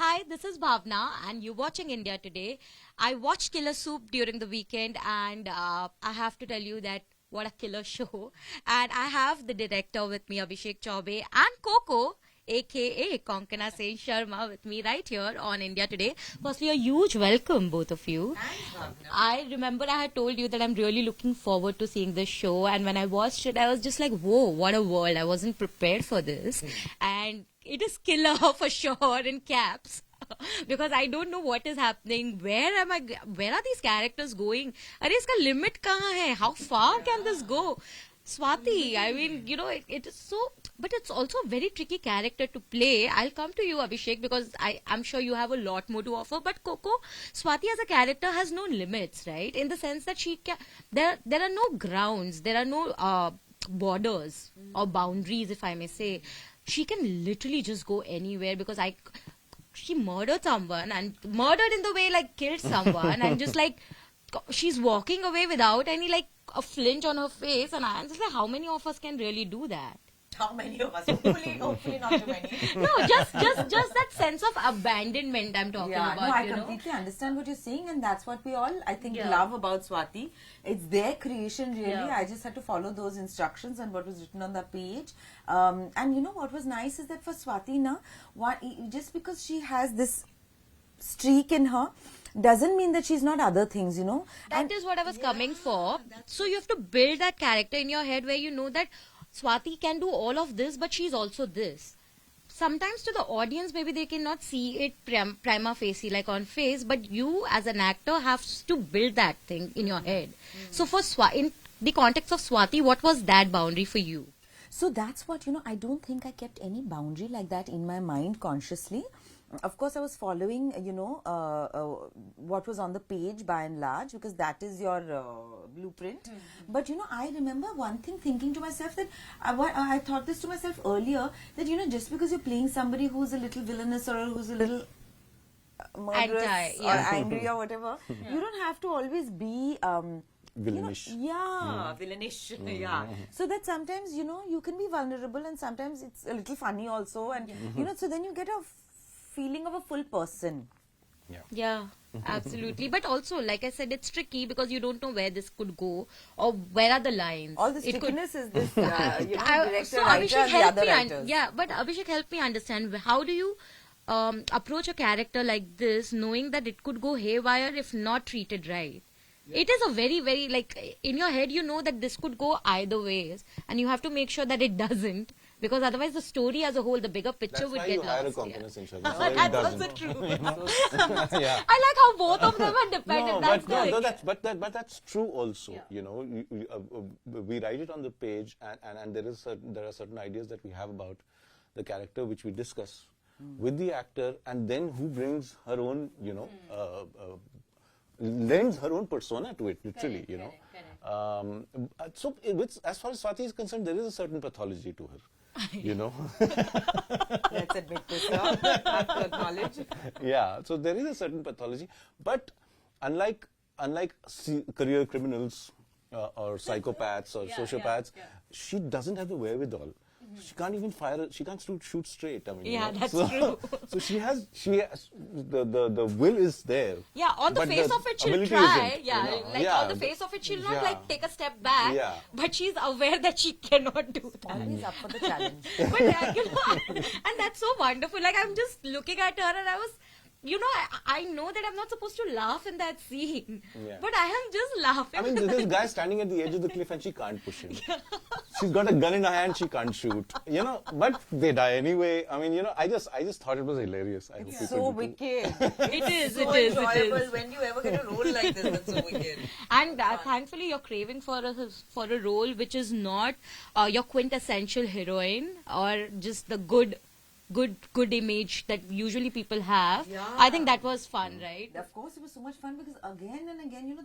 Hi, this is Bhavna, and you're watching India Today. I watched Killer Soup during the weekend, and I have to tell you that what a killer show. And I have the director with me, Abhishek Chaubey, and Coco, aka Konkana Sen Sharma, with me right here on India Today. Firstly, a huge welcome, both of you. Thanks, Bhavna. I remember I had told you that I'm really looking forward to seeing this show, and when I watched it, I was just like, whoa, what a world. I wasn't prepared for this. And it is killer for sure in caps. Because I don't know what is happening. Where are these characters going? Are iska limit kahan hai? How far can this go? Swati, I mean, it is so, but it's also a very tricky character to play. I'll come to you, Abhishek, because I'm sure you have a lot more to offer. But Coco, Swati as a character has no limits, right? In the sense that there are no grounds, there are no borders or boundaries, if I may say. She can literally just go anywhere because she murdered someone and murdered in the way like killed someone and just like she's walking away without any like a flinch on her face, and I'm just like, how many of us can really do that? How many of us? Hopefully not too many. No, just that sense of abandonment I'm talking about. No, I completely understand what you're saying, and that's what we all, I think, love about Swati. It's their creation, really. Yeah. I just had to follow those instructions and what was written on the page. And you know what was nice is that for Swati, just because she has this streak in her, doesn't mean that she's not other things, That is what I was coming for. So you have to build that character in your head where you know that Swati can do all of this, but she's also this. Sometimes to the audience, maybe they cannot see it prima facie, like on face, but you as an actor have to build that thing in your head. So for in the context of Swati, what was that boundary for you? So that's what, I don't think I kept any boundary like that in my mind consciously. Of course, I was following, what was on the page by and large, because that is your blueprint. But, I remember one thing thinking to myself that I thought this to myself earlier, that, just because you're playing somebody who's a little villainous or who's a little murderous or angry or whatever, you don't have to always be... villainish. Villainish. Yeah. So that sometimes, you can be vulnerable and sometimes it's a little funny also. And, so then you get a feeling of a full person. Yeah, absolutely. But also, like I said, it's tricky because you don't know where this could go or where are the lines. All the stickiness is this, director, so writer, Abhishek, and the other writers. but Abhishek, help me understand. How do you approach a character like this, knowing that it could go haywire if not treated right? It is a very, very, like, in your head, you know that this could go either ways, and you have to make sure that it doesn't, because otherwise the story as a whole, the bigger picture That's would why get you hire a lost. confidence in Sharma. That's also true. Yeah. I like how both of them are dependent. But that's true also. We write it on the page, and there are certain ideas that we have about the character which we discuss with the actor, and then who brings her own, lends her own persona to it, literally, Correct. So, as far as Swati is concerned, there is a certain pathology to her, Let's admit this, have to acknowledge. Yeah, so there is a certain pathology, but unlike career criminals or psychopaths or sociopaths, she doesn't have the wherewithal. She can't even she can't shoot straight. I mean, that's true. So she has the will is there. Yeah, on the but face the of it, she'll ability try. isn't, On the face of it, she'll not take a step back. Yeah. But she's aware that she cannot do that. Always up for the challenge. But and that's so wonderful. Like, I'm just looking at her and I was, I know that I'm not supposed to laugh in that scene, but I am just laughing. I mean, there's this guy standing at the edge of the cliff and she can't push him. She's got a gun in her hand, she can't shoot. But they die anyway. I mean, I just thought it was hilarious. I hope people So do too. wicked. It is. Enjoyable. When you ever get a role like this, that's so wicked. And thankfully, you're craving for a role which is not your quintessential heroine or just the good image that usually people have. Yeah. I think that was fun, right? Of course, it was so much fun because again and again,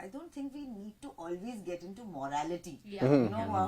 I don't think we need to always get into morality. Yeah.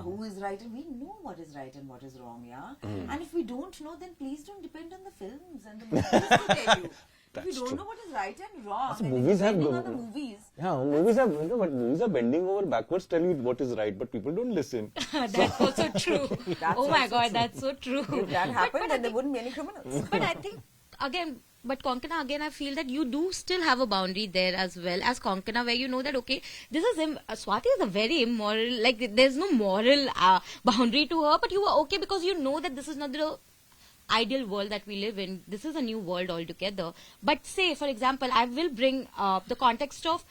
Who is right, and we know what is right and what is wrong, yeah? And if we don't know, then please don't depend on the films and the movies to tell you. If you don't know what is right and wrong, So and movies have depending on the movies. Yeah, movies are bending over backwards, telling you what is right, but people don't listen. That's also true. Oh my God, that's so true. If that happened, then there wouldn't be any criminals. But I think, again, But Konkana, again, I feel that you do still have a boundary there as well as Konkana, where you know that, okay, this is Swati is a very immoral, like, there's no moral boundary to her, but you are okay because you know that this is not the ideal world that we live in. This is a new world altogether. But say, for example, I will bring the context of,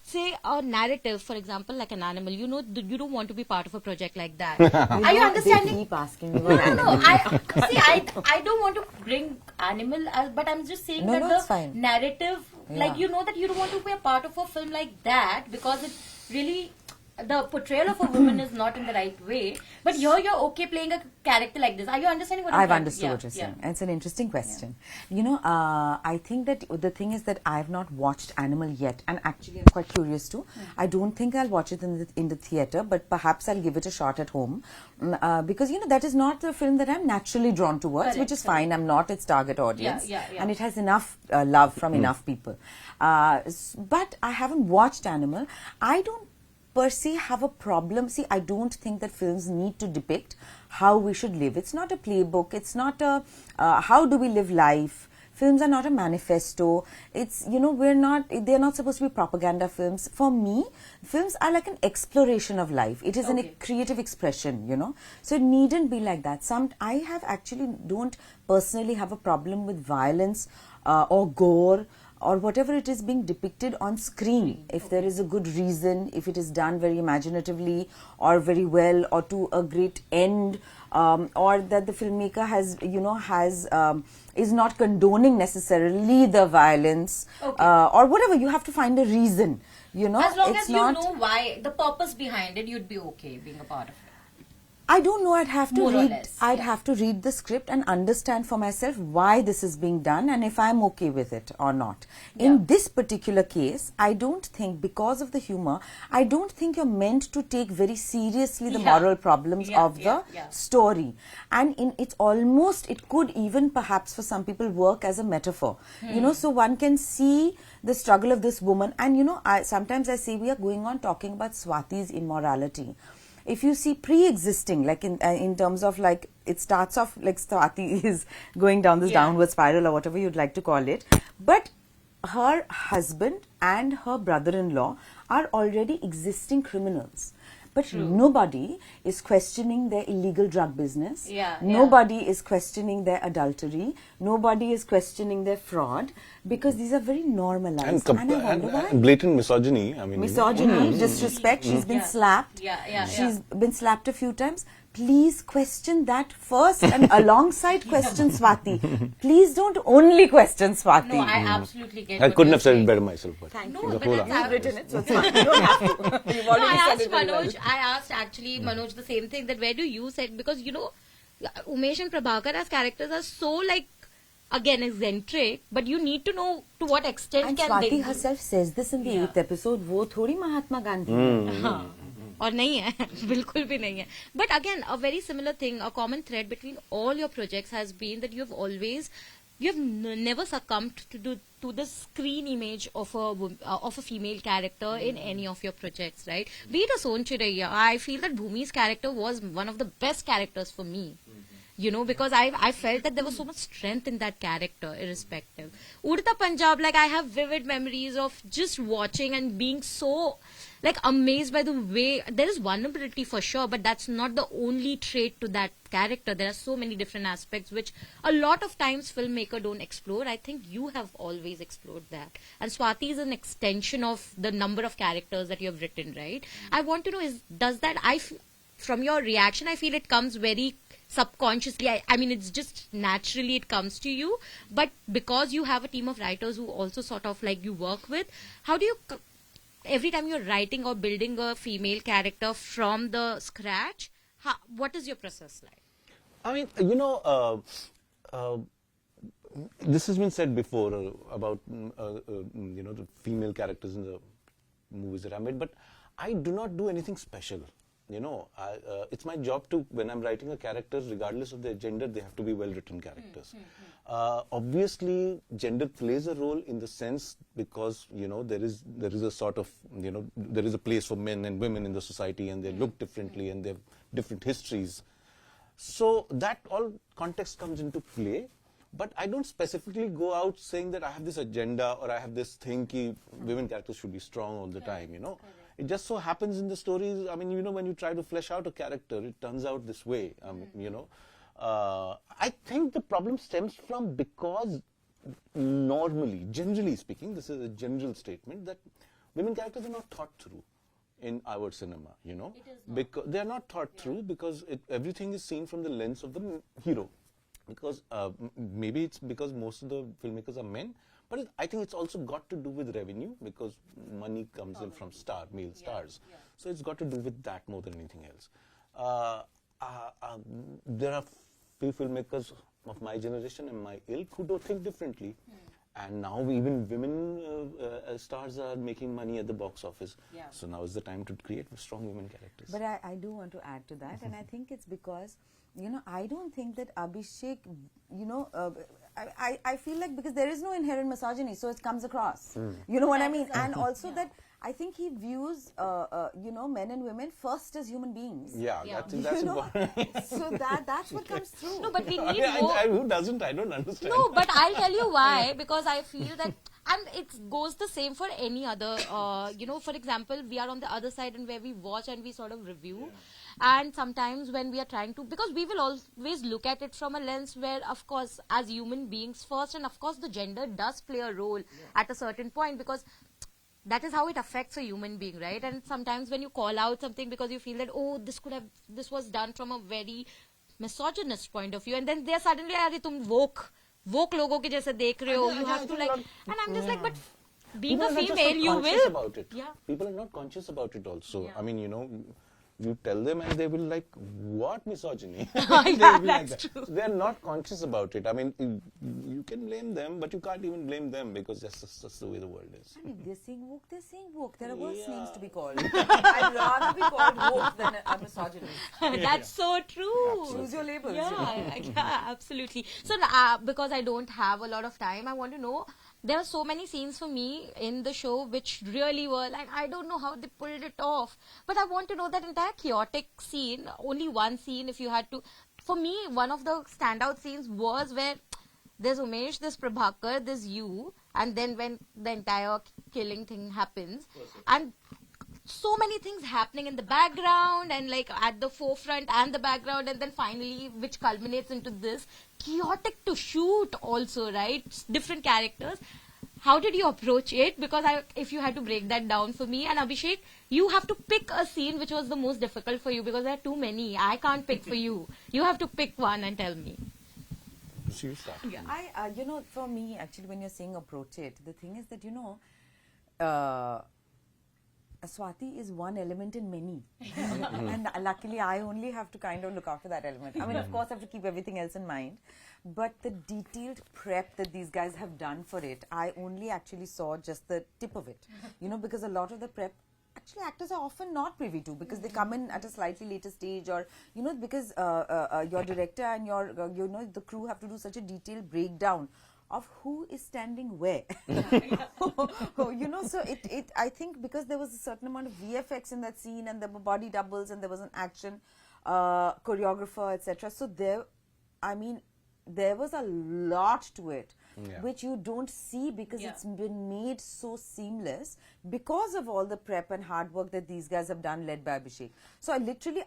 say, a narrative, for example, like an animal. You know, you don't want to be part of a project like that. Are you understanding? They keep asking you. No. I don't want to bring animal, but I'm just saying that it's the fine. narrative, like, Yeah. you know that you don't want to be a part of a film like that because it really, the portrayal of a woman is not in the right way. But here you're okay playing a character like this. Are you understanding what I'm I've trying to- understood yeah, what you're saying. yeah. It's an interesting question. You know, I think that the thing is that I've not watched Animal yet, and actually I'm quite curious too. I don't think I'll watch it in the theater, but perhaps I'll give it a shot at home, because you know that is not the film that I'm naturally drawn towards, Correct, which is fine. I'm not its target audience, yeah. and it has enough love from enough people. But I haven't watched Animal. I don't per se have a problem. See, I don't think that films need to depict how we should live. It's not a playbook. It's not a how do we live life. Films are not a manifesto. It's, you know, they're not supposed to be propaganda films. For me, films are like an exploration of life. It is a creative expression, you know. So it needn't be like that. I don't personally have a problem with violence or gore or whatever it is being depicted on screen. If there is a good reason, if it is done very imaginatively or very well or to a great end, or that the filmmaker is not condoning necessarily the violence, or whatever, you have to find a reason, you know. As long it's as you not, know why, the purpose behind it, you'd be okay being a part of it. I don't know. I'd have to More or read. less, I'd have to read the script and understand for myself why this is being done and if I'm okay with it or not. In this particular case, I don't think, because of the humor, I don't think you're meant to take very seriously the moral problems of the story. And it could even perhaps for some people work as a metaphor. You know, so one can see the struggle of this woman. And you know, sometimes I say we are going on talking about Swati's immorality. If you see pre-existing, like in terms of, like, it starts off like Swati is going down this downward spiral or whatever you'd like to call it, but her husband and her brother-in-law are already existing criminals. But nobody is questioning their illegal drug business. Nobody is questioning their adultery. Nobody is questioning their fraud, because these are very normalized. And I wonder why. Blatant misogyny. I mean, Misogyny, disrespect. She's been slapped. She's been slapped a few times. Please question that first and alongside question Swati. Please don't only question Swati. No, I absolutely get I what couldn't you're have said it saying. better myself. But Thank No, you. but that's You've written it, so it's fine. You don't have to. You've No, already I said asked it very well. Manoj, I asked actually Manoj the same thing, that where do you set, because you know Umesh and Prabhakar as characters are so, like, again, eccentric, but you need to know to what extent And can Swati they herself says this in the 8th episode, wo thodi Mahatma Gandhi hai. और नहीं है बिल्कुल भी नहीं है. But again, a very similar thing, a common thread between all your projects has been that you have never succumbed to the screen image of a female character in any of your projects, right? Be it a Son Chiraiya, I feel that Bhumi's character was one of the best characters for me. You know, because I felt that there was so much strength in that character, irrespective. Udta Punjab, like, I have vivid memories of just watching and being so, like, amazed by the way, there is vulnerability for sure, but that's not the only trait to that character. There are so many different aspects which a lot of times filmmakers don't explore. I think you have always explored that. And Swati is an extension of the number of characters that you have written, right? I want to know, does that, from your reaction, I feel it comes very subconsciously. I mean, it's just naturally it comes to you, but because you have a team of writers who also sort of, like, you work with, how do you, every time you're writing or building a female character from the scratch, what is your process like? I mean, you know, this has been said before about you know, the female characters in the movies that I made, but I do not do anything special. You know, it's my job to, when I'm writing a character, regardless of their gender, they have to be well-written characters. Obviously, gender plays a role in the sense because, you know, there is a sort of, you know, there is a place for men and women in the society, and they look differently and they have different histories. So that all context comes into play. But I don't specifically go out saying that I have this agenda or I have this thing that women characters should be strong all the time, you know. It just so happens in the stories, I mean, you know, when you try to flesh out a character, it turns out this way, you know. I think the problem stems from because normally, generally speaking, this is a general statement, that women characters are not thought through in our cinema, you know. Because they are not thought through because everything is seen from the lens of the hero. Because maybe it's because most of the filmmakers are men, but I think it's also got to do with revenue, because money comes in from male stars. So it's got to do with that more than anything else. There are few filmmakers of my generation and my ilk who don't think differently. And now even women stars are making money at the box office. So now is the time to create strong women characters. But I do want to add to that, and I think it's because, you know, I don't think that Abhishek, you know, I feel like because there is no inherent misogyny, so it comes across. You know what I mean? And also that I think he views, you know, men and women first as human beings. That's You know? important. So that's what comes through. No, but we need more. Who doesn't? I don't understand. No, but I'll tell you why. Because I feel that, and it goes the same for any other, you know, for example, we are on the other side and where we watch and we sort of review. And sometimes when we are trying to, because we will always look at it from a lens where, of course, as human beings first, and of course the gender does play a role at a certain point, because that is how it affects a human being, right? And sometimes when you call out something because you feel that, oh, this was done from a very misogynist point of view, and then they're suddenly, "Arey, tum woke logo ke jaise dekh rahe ho," you have to like, and I'm just like, but being a female, you will. About it. People are not conscious about it also. I mean, you know, you tell them and they will like, what misogyny? That's true. They're not conscious about it. I mean, you can blame them, but you can't even blame them because that's the way the world is. And if they're saying woke, they're saying woke. There are worse names to be called. I'd rather be called woke than a misogynist. That's so true. Choose your labels. Yeah, absolutely. So, because I don't have a lot of time, I want to know, there are so many scenes for me in the show which really were like, I don't know how they pulled it off. But I want to know that entire chaotic scene, only one scene if you had to. For me, one of the standout scenes was where there's Umesh, there's Prabhakar, there's you, and then when the entire killing thing happens. And so many things happening in the background and like at the forefront and the background, and then finally which culminates into this chaotic to shoot also, right? Different characters. How did you approach it? Because if you had to break that down for me, and Abhishek, you have to pick a scene which was the most difficult for you, because there are too many. I can't pick for you. You have to pick one and tell me. So you start. I, you know, for me, actually, when you're saying approach it, the thing is that, you know, Swati is one element in many. And luckily, I only have to kind of look after that element. I mean, of course, I have to keep everything else in mind. But the detailed prep that these guys have done for it, I only actually saw just the tip of it. You know, because a lot of the prep, actually actors are often not privy to, because they come in at a slightly later stage, or, you know, because your director and your, you know, the crew have to do such a detailed breakdown of who is standing where. You know, so I think because there was a certain amount of VFX in that scene, and there were body doubles, and there was an action choreographer, etc. So there was a lot to it, which you don't see because it's been made so seamless because of all the prep and hard work that these guys have done, led by Abhishek. So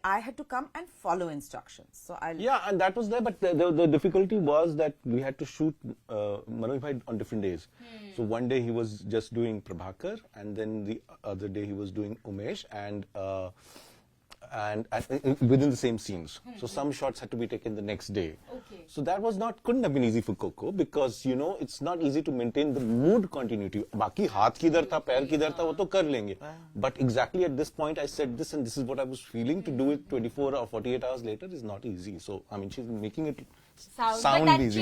I had to come and follow instructions. So and that was there, but the difficulty was that we had to shoot Manoj Bhai on different days. So one day he was just doing Prabhakar, and then the other day he was doing Umesh, and within the same scenes. So some shots had to be taken the next day. So that couldn't have been easy for Coco, because, you know, it's not easy to maintain the mood continuity. Baki haath kidhar tha, pair kidhar tha, wo to kar lenge. But exactly at this point I said this, and this is what I was feeling. To do it 24 or 48 hours later is not easy. So, I mean, she's making it sound easy.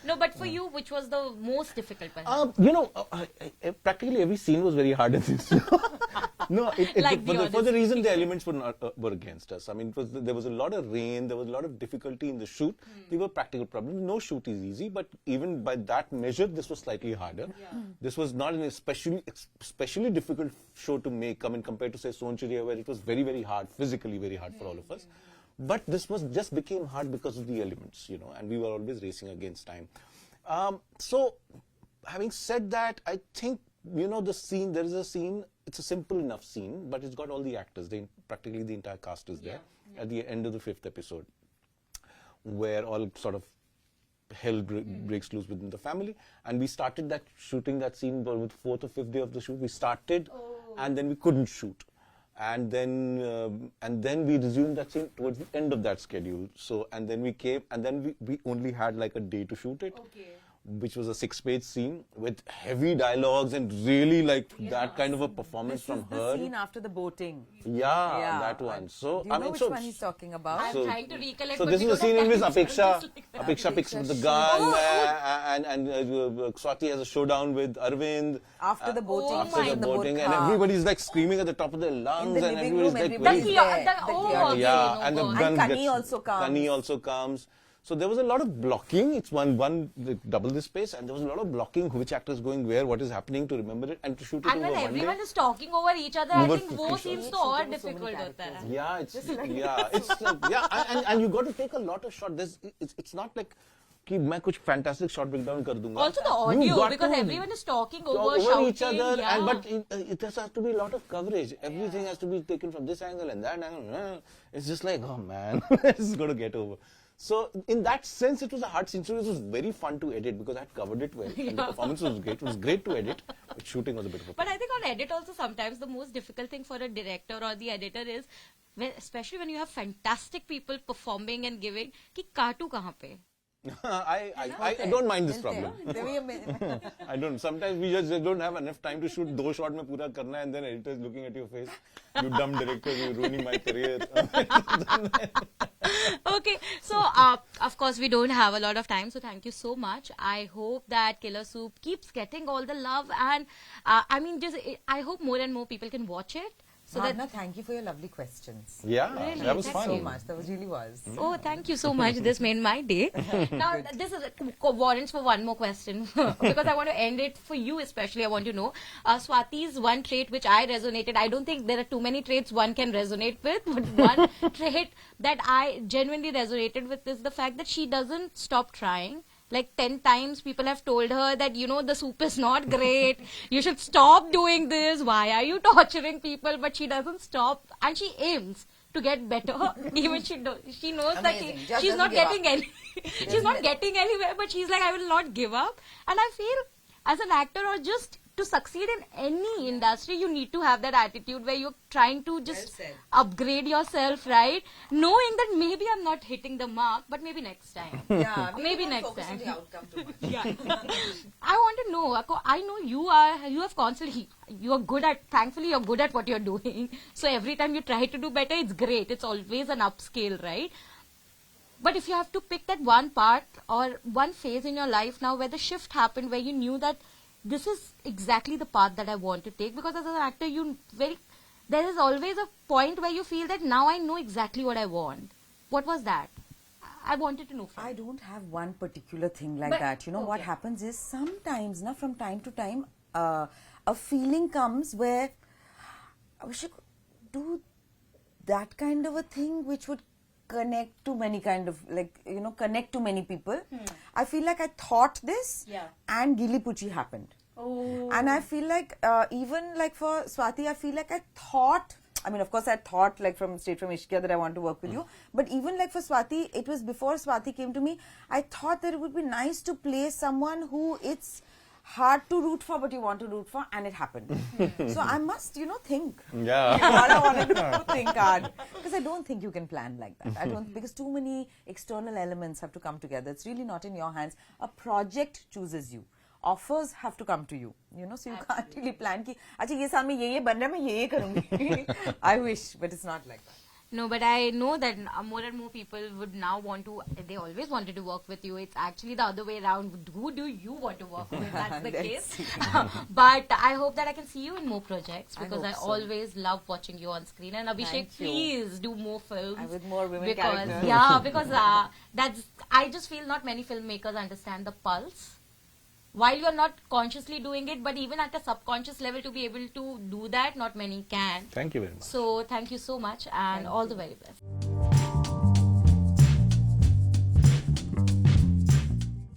No, but for you, which was the most difficult part? You know, practically every scene was very hard in this show. No, for the reason the elements were against us. I mean, there was a lot of rain, there was a lot of difficulty in the shoot. There were practical problems. No shoot is easy, but even by that measure, this was slightly harder. This was not an especially difficult show to make, compared to, say, Sonchiriya, where it was very, very hard, physically very hard for all of us. But this was just became hard because of the elements, you know, and we were always racing against time. So, having said that, I think, you know, the scene, there is a scene, it's a simple enough scene, but it's got all the actors, practically the entire cast is there at the end of the 5th episode, where all sort of hell breaks loose within the family. And we started that shooting that scene with 4th or 5th day of the shoot. We started and then we couldn't shoot. And then we resumed that scene towards the end of that schedule. So, and then we came, and then we only had like a day to shoot it. Which was a 6-page scene with heavy dialogues and really like that kind of a performance from her. The scene after the boating. Yeah, that one. So Do you I know mean, which so one he's talking about? I'm trying to recollect. so but this we is the don't scene in have which time. Apeksha picks up the gun and Swati has a showdown with Arvind. After the boating. After the in the boating, boat and car. everybody's like screaming at the top of their lungs, In the and living everybody's room, like everybody's very, there. okay, yeah, no and the God. gun And Kani gets, also comes. Kani also comes. So there was a lot of blocking. It's one double the space, and there was a lot of blocking. Which actor is going where? What is happening to remember it and to shoot it And over when one day. everyone is talking over each other, I Over think 50 वो shots. scenes तो और difficult होता है. Yeah, it's and you got to take a lot of shots. It's not like कि मैं कुछ fantastic shot breakdown कर दूंगा. Also the You audio, got because to everyone is talking talk over, shouting. each other, yeah. and but it has to be a lot of coverage. Everything has to be taken from this angle and that angle. It's just like, oh man, it's going to get over. So in that sense, it was a hard scene. So it was very fun to edit because I had covered it well, and the performance was great. It was great to edit, but shooting was a bit of a. But I think on edit also sometimes the most difficult thing for a director or the editor is, especially when you have fantastic people performing and giving, कि काटू कहाँ पे? I don't mind this problem. problem. I don't. Sometimes we just don't have enough time to shoot 2 shots में पूरा करना है, and then editor is looking at your face. You dumb director, you're ruining my career. Okay, so of course we don't have a lot of time, so thank you so much. I hope that Killer Soup keeps getting all the love, and I mean, just I hope more and more people can watch it. So Bhavna, thank you for your lovely questions. Yeah, Really? that was Thank fun. So much. That really was. Oh, thank you so much. This made my day. Now, this is warrants for one more question because I want to end it for you especially. I want to know Swati's one trait which I resonated. I don't think there are too many traits one can resonate with, but one trait that I genuinely resonated with is the fact that she doesn't stop trying. Like 10 times people have told her that, you know, the soup is not great. You should stop doing this. Why are you torturing people? But she doesn't stop and she aims to get better. Even she knows Amazing. that Just she's doesn't not give getting any. She's not getting anywhere. But she's like, I will not give up. And I feel as an actor or just to succeed in any industry, you need to have that attitude where you're trying to just said. upgrade yourself, right? Knowing that maybe I'm not hitting the mark, but maybe next time. Yeah, we Maybe don't next focus time. on the outcome too much. Yeah. I want to know, Akko, I know you have constantly, you are good at, thankfully you're good at what you're doing. So every time you try to do better, it's great. It's always an upscale, right? But if you have to pick that one part or one phase in your life now where the shift happened, where you knew that this is exactly the path that I want to take, because as an actor, there is always a point where you feel that now I know exactly what I want. What was that? I wanted to know. I don't have one particular thing like But- that. You know, what okay. happens is sometimes, from time to time, a feeling comes where I wish I could do that kind of a thing which would connect to many kind of, like, you know, connect to many people. I feel like I thought this Yeah. and Gili Puchi happened. Oh. And I feel like even like for Swati, I feel like I thought, I mean, of course I thought like straight from Ishqiya that I want to work with you. But even like for Swati, it was before Swati came to me, I thought that it would be nice to play someone who it's hard to root for but you want to root for, and it happened. So I must, you know, think. Yeah. What I wanted to think hard. Because I don't think you can plan like that. I don't, because too many external elements have to come together. It's really not in your hands. A project chooses you. Offers have to come to you, you know, so you can't really plan ki, acha ye saal mein ye ban raha hai, main ye karungi. I wish, but it's not like that. No, but I know that more and more people would now want to, they always wanted to work with you. It's actually the other way around. Who do you want to work with? That's the Let's case. see. But I hope that I can see you in more projects because I hope so. always love watching you on screen. And Abhishek, Thank you. please do more films. And with more women because, characters. Yeah, because I just feel not many filmmakers understand the pulse. While you're not consciously doing it, but even at a subconscious level to be able to do that, not many can. Thank you very much. So thank you so much and all the very best.